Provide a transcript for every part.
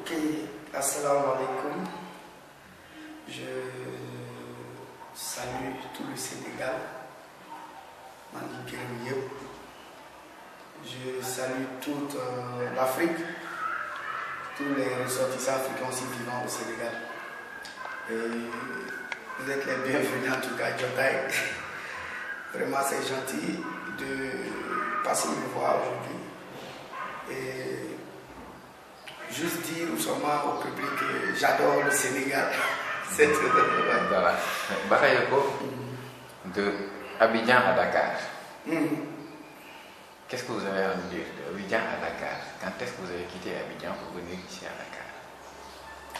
Ok, assalamu alaikum. Je salue tout le Sénégal. Je salue toute l'Afrique, tous les ressortissants africains aussi vivant au Sénégal. Et vous êtes les bienvenus en tout cas, Jotaï. Vraiment, c'est gentil de passer me voir aujourd'hui. Et juste dire seulement au public que j'adore le Sénégal. C'est très bien. Voilà. Bakayoko, de Abidjan à Dakar. Qu'est-ce que vous avez à nous dire de Abidjan à Dakar? Quand est-ce que vous avez quitté Abidjan pour venir ici à Dakar?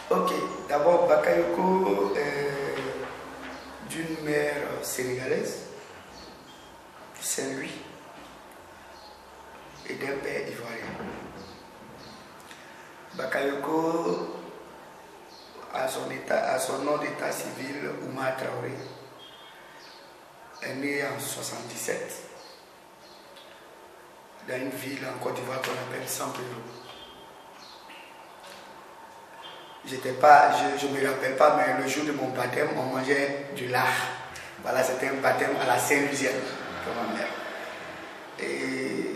Ok, d'abord Bakayoko est d'une mère sénégalaise, Saint-Louis, et d'un père ivoirien. Bakayoko, à son nom d'état civil, Oumar Traoré, est né en 77 dans une ville en Côte d'Ivoire qu'on appelle Sampélo. Je ne me rappelle pas, mais le jour de mon baptême, on mangeait du lard. Voilà, c'était un baptême à la Saint-Louisienne pour ma mère. Et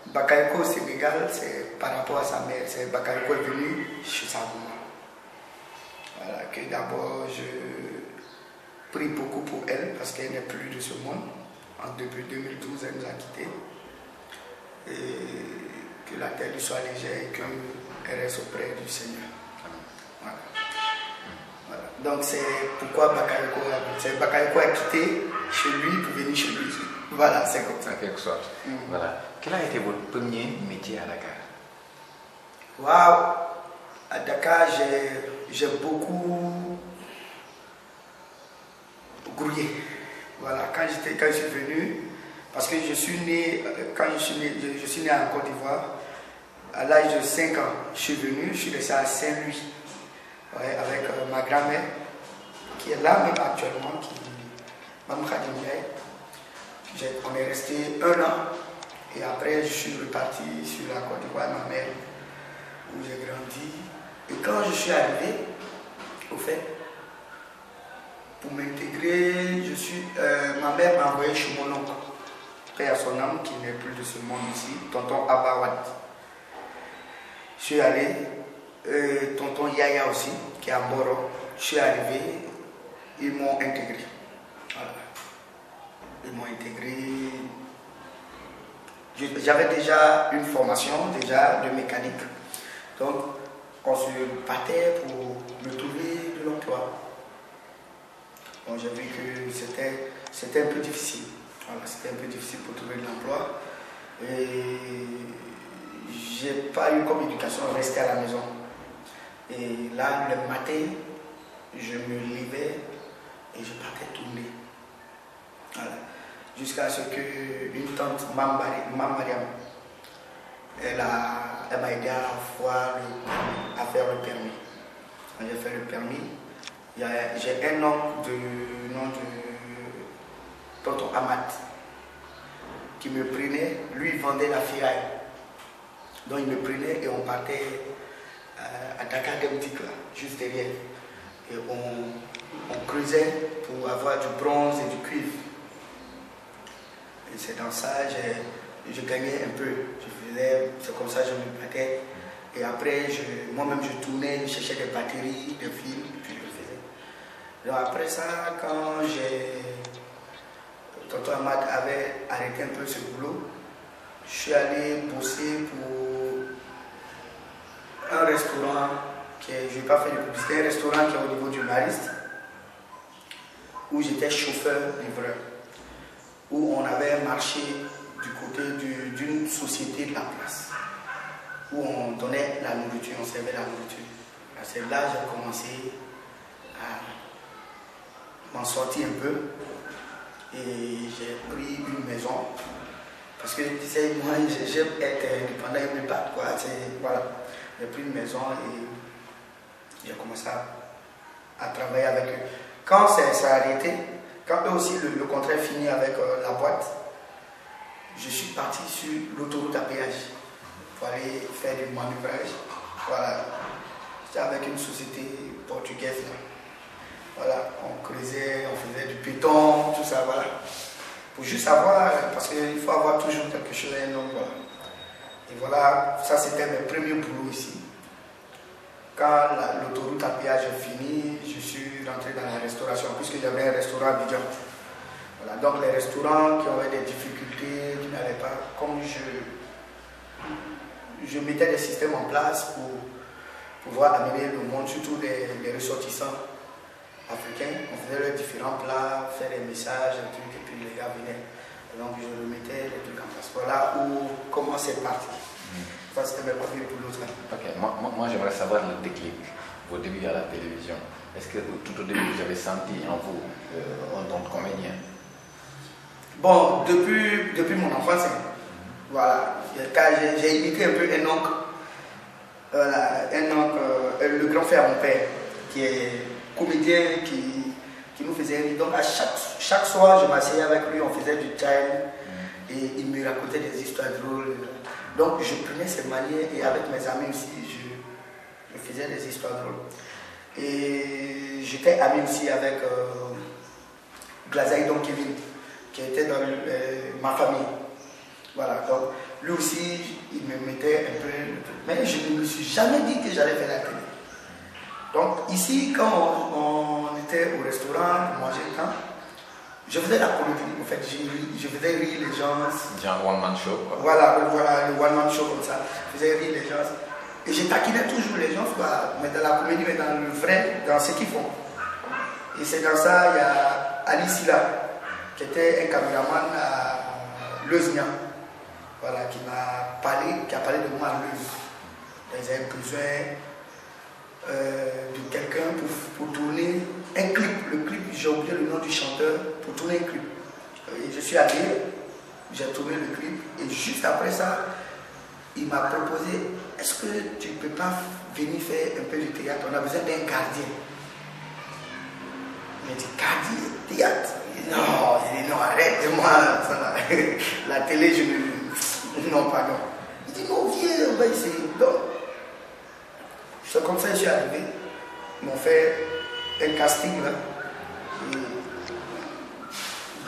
Bakayoko au Sénégal, c'est par rapport à sa mère. C'est Bakayoko est venu chez sa maman. Voilà, que d'abord je prie beaucoup pour elle parce qu'elle n'est plus de ce monde. Depuis 2012, elle nous a quittés. Et que la terre lui soit légère et qu'elle reste auprès du Seigneur. Voilà. Voilà. Donc c'est pourquoi Bakayoko a quitté chez lui pour venir chez lui. Voilà, c'est comme ça. En quelque sorte. Voilà. Quel a été votre premier métier à Dakar? Waouh! À Dakar, j'ai beaucoup grouillé. Voilà, quand je suis venu, parce que je suis né en Côte d'Ivoire. À l'âge de 5 ans, je suis venu, je suis resté à Saint-Louis, ouais, avec ma grand-mère, qui est là même actuellement, Mme Khadimia. On est resté 1 an, et après je suis reparti sur la Côte d'Ivoire, ma mère, où j'ai grandi. Et quand je suis arrivé, au fait, pour m'intégrer, ma mère m'a envoyé chez mon oncle, paix à son âme, qui n'est plus de ce monde ici, tonton Abawad. Je suis allé, tonton Yaya aussi, qui est à Mboro. Je suis arrivé, ils m'ont intégré. Voilà. Ils m'ont intégré. J'avais déjà une formation de mécanique. Donc, on se battait pour me trouver de l'emploi. Bon, j'ai vu que c'était un peu difficile. Voilà, c'était un peu difficile pour trouver de l'emploi. Et j'ai pas eu comme éducation de rester à la maison. Et là, le matin, je me levais et je partais tourner. Voilà. Jusqu'à ce qu'une tante, Mam Mariam, elle m'a aidé à faire le permis. Quand j'ai fait le permis, j'ai un oncle du nom de tonton Amat qui me prenait, lui il vendait la ferraille. Donc il me prenait et on partait à Dakar des boutiques là, juste derrière. Et on creusait pour avoir du bronze et du cuivre. Et c'est dans ça que je gagnais un peu. C'est comme ça que je me battais. Et après, moi-même je tournais, je cherchais des batteries, des fils, puis je le faisais. Donc après ça, quand tonton Ahmad avait arrêté un peu ce boulot, je suis allé bosser pour un restaurant je ne vais pas faire de publicité, un restaurant qui est au niveau du Mariste, où j'étais chauffeur-livreur, où on avait un marché du côté d'une société de la place, où on donnait la nourriture, on servait la nourriture. C'est là que j'ai commencé à m'en sortir un peu et j'ai pris une maison. Parce que tu sais, moi j'aime être indépendant et me battre, quoi. Voilà. J'ai pris une maison et j'ai commencé à travailler avec eux. Quand ça a arrêté, quand eux aussi le contrat est fini avec la boîte, je suis parti sur l'autoroute à péage pour aller faire du manœuvrage. Voilà. C'était avec une société portugaise. Là. Voilà, on creusait, on faisait du béton, tout ça, voilà. Pour juste avoir, parce qu'il faut avoir toujours quelque chose à un homme, voilà. Et voilà, ça c'était mes premiers boulots ici. Quand l'autoroute à péage est finie, je suis rentré dans la restauration, puisqu'il y avait un restaurant à Abidjan. Voilà, donc les restaurants qui avaient des difficultés, qui n'avaient pas, comme je mettais des systèmes en place pour pouvoir amener le monde, surtout les ressortissants africains. On faisait leurs différents plats, faire des messages, des trucs, et puis les gars venaient. Donc je remettais les trucs en place. Voilà comment c'est parti. Ça c'était mes premiers boulots. Ok, moi j'aimerais savoir le déclic, vos débuts à la télévision. Est-ce que tout au début vous avez senti en vous un don de comédien? Bon, depuis mon enfance, voilà, j'ai imité un peu un oncle, voilà, le grand frère à mon père, qui est comédien, qui nous faisait rire. Donc à chaque soir, je m'asseyais avec lui, on faisait du time, et il me racontait des histoires drôles. Donc je prenais ces manières, et avec mes amis aussi, je faisais des histoires drôles. Et j'étais ami aussi avec Glazaï Don Kevin, qui était dans ma famille. Voilà, donc lui aussi, il me mettait un peu. Mais je ne me suis jamais dit que j'allais faire la télé. Donc ici, quand on était au restaurant, on mangeait quand je faisais la comédie, en fait, je faisais rire les gens. Genre one man show quoi. Voilà, le one man show comme ça. Je faisais rire les gens. Et je taquinais toujours les gens, quoi, mais dans la comédie, mais dans le vrai, dans ce qu'ils font. Et c'est dans ça, il y a Ali Silla, qui était un caméraman à Leuznia, voilà, qui a parlé de moi à Leuz. Ils avaient besoin de quelqu'un pour tourner un clip. Le clip, j'ai oublié le nom du chanteur, pour tourner un clip. Et je suis allé, j'ai tourné le clip, et juste après ça, il m'a proposé, est-ce que tu ne peux pas venir faire un peu de théâtre? On a besoin d'un gardien. Il m'a dit, gardien, théâtre? Non, il dit, non, arrête-moi, la télé, je ne... Non, pardon. Il dit, non, viens, on va essayer. Donc, c'est comme ça que je suis arrivé. Ils m'ont fait un casting, là. Et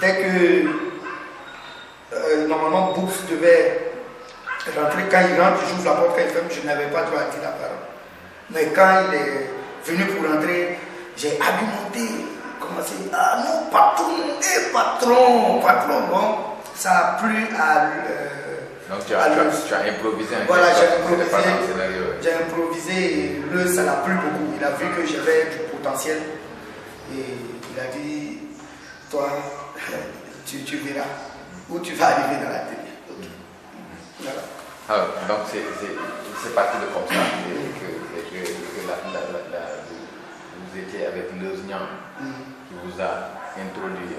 dès que, normalement, Books devait rentrer, quand il rentre, j'ouvre la porte, quand il ferme, je n'avais pas droit à dire la parole. Mais quand il est venu pour rentrer, j'ai argumenté, commencé, ah non, patron, bon, ça a plu à... Donc tu as improvisé un peu. Voilà, j'ai improvisé, et ça l'a plu beaucoup. Il a vu que j'avais du potentiel et il a dit, toi, tu verras où tu vas arriver dans la télé. Okay. Voilà. Alors, donc c'est parti de comme ça que vous étiez avec Leuznia qui vous a introduit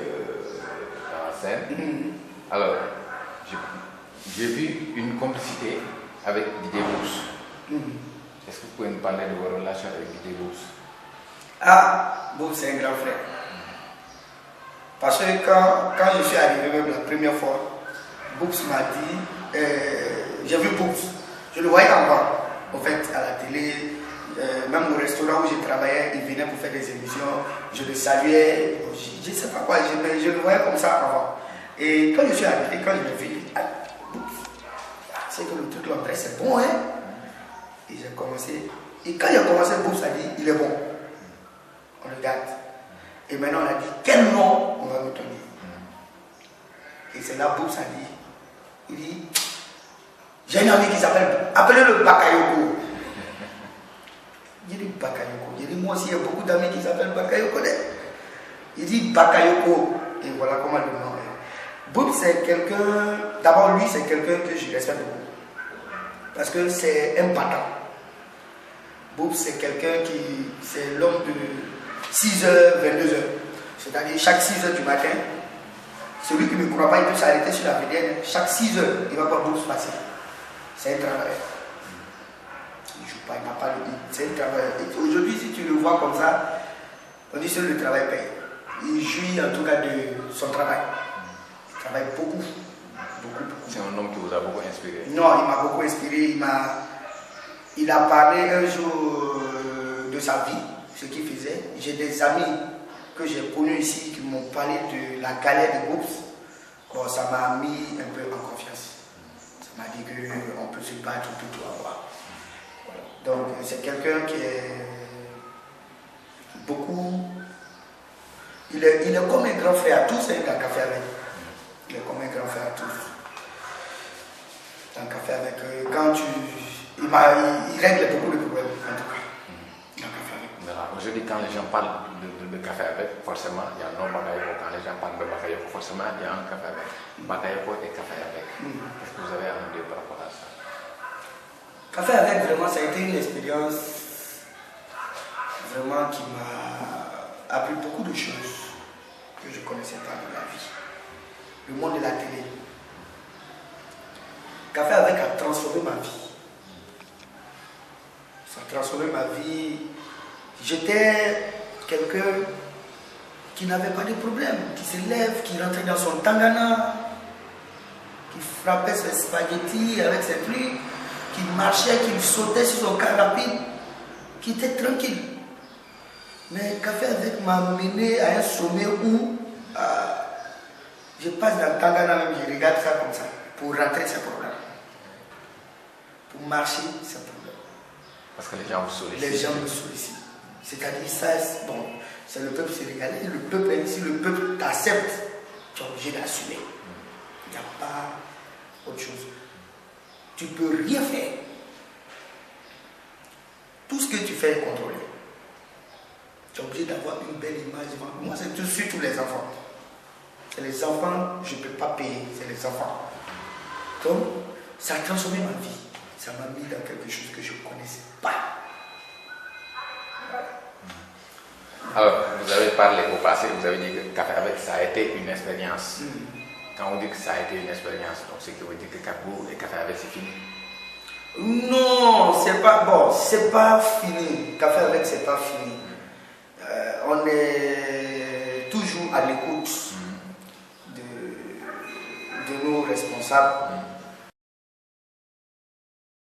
dans la scène. Alors, j'ai vu une complicité avec Didier Boops. Est-ce que vous pouvez nous parler de vos relations avec Didier Boops? Ah, Boops c'est un grand frère. Parce que quand je suis arrivé même la première fois, Boops m'a dit, j'ai vu Boops, je le voyais encore, en fait, à la télé, même au restaurant où je travaillais, il venait pour faire des émissions, je le saluais, je ne sais pas quoi, je le voyais comme ça avant. Et quand je suis arrivé, quand je l'ai vu, c'est que le truc l'entrée c'est bon, hein. Et j'ai commencé. Et quand il a commencé, Boops a dit, il est bon. On le garde. Et maintenant on a dit, quel nom on va me donner? Et c'est là Boops a dit, il dit, j'ai un ami qui s'appelle, appelez-le Bakayoko. Il dit Bakayoko. Il dit, moi aussi il y a beaucoup d'amis qui s'appellent Bakayoko. Il dit Bakayoko. Et voilà comment le nom est. Boops c'est quelqu'un, d'abord lui c'est quelqu'un que je respecte beaucoup. Parce que c'est un battant. Boops c'est quelqu'un qui, c'est l'homme de 6h, 22h. C'est-à-dire chaque 6h du matin, celui qui ne me croit pas, il peut s'arrêter sur la VDN. Chaque 6h, il va voir Boops passer. C'est un travailleur. Il ne joue pas, il n'a pas le dit. C'est un travailleur. Et aujourd'hui, si tu le vois comme ça, on dit que le travail paye. Il jouit en tout cas de son travail. Il travaille beaucoup. C'est un homme qui vous a beaucoup inspiré? Non, il m'a beaucoup inspiré. Il a parlé un jour, de sa vie, ce qu'il faisait. J'ai des amis que j'ai connus ici qui m'ont parlé de la galère de Boubs. Bon, ça m'a mis un peu en confiance. Ça m'a dit qu'on peut se battre, on peut tout avoir. Voilà. Donc c'est quelqu'un qui est beaucoup... Il est comme un grand frère à tous, c'est un café avec. Il est comme un grand frère à tous. Un café avec. Quand tu... Il règle beaucoup de problèmes, en tout cas. Un café avec. Voilà. Aujourd'hui, quand les gens parlent de café avec, forcément, il y a un nom Bakayoko. Quand les gens parlent de Bakayoko, forcément, il y a un café avec. Bakayoko et café avec. Qu'est-ce que vous avez à nous dire par rapport à ça? Café avec, vraiment, ça a été une expérience vraiment qui m'a appris beaucoup de choses que je ne connaissais pas dans la vie. Le monde de la télé. Café avec a transformé ma vie. Ça a transformé ma vie. J'étais quelqu'un qui n'avait pas de problème, qui se lève, qui rentrait dans son tangana, qui frappait ses spaghettis avec ses trucs, qui marchait, qui sautait sur son car rapide, qui était tranquille. Mais café avec m'a mené à un sommet où je passe dans le tangana même, je regarde ça comme ça. Pour rentrer, c'est problème. Pour marcher, c'est problème. Parce que les gens vous sollicitent. Les gens me sollicitent. C'est-à-dire ça, bon, c'est le peuple sénégalais. Le peuple, si le peuple t'accepte, tu es obligé d'assumer. Il n'y a pas autre chose. Tu ne peux rien faire. Tout ce que tu fais est contrôlé. Tu es obligé d'avoir une belle image. Moi, c'est surtout les enfants. C'est les enfants, je ne peux pas payer, c'est les enfants. Donc, ça a transformé ma vie. Ça m'a mis dans quelque chose que je ne connaissais pas. Alors, vous avez parlé au passé, vous avez dit que café avec, ça a été une expérience. Quand on dit que ça a été une expérience, donc c'est que vous dites que Kabou et café avec, c'est fini? Non, c'est pas bon, c'est pas fini. Café avec, c'est pas fini. On est toujours à l'écoute de nos responsables.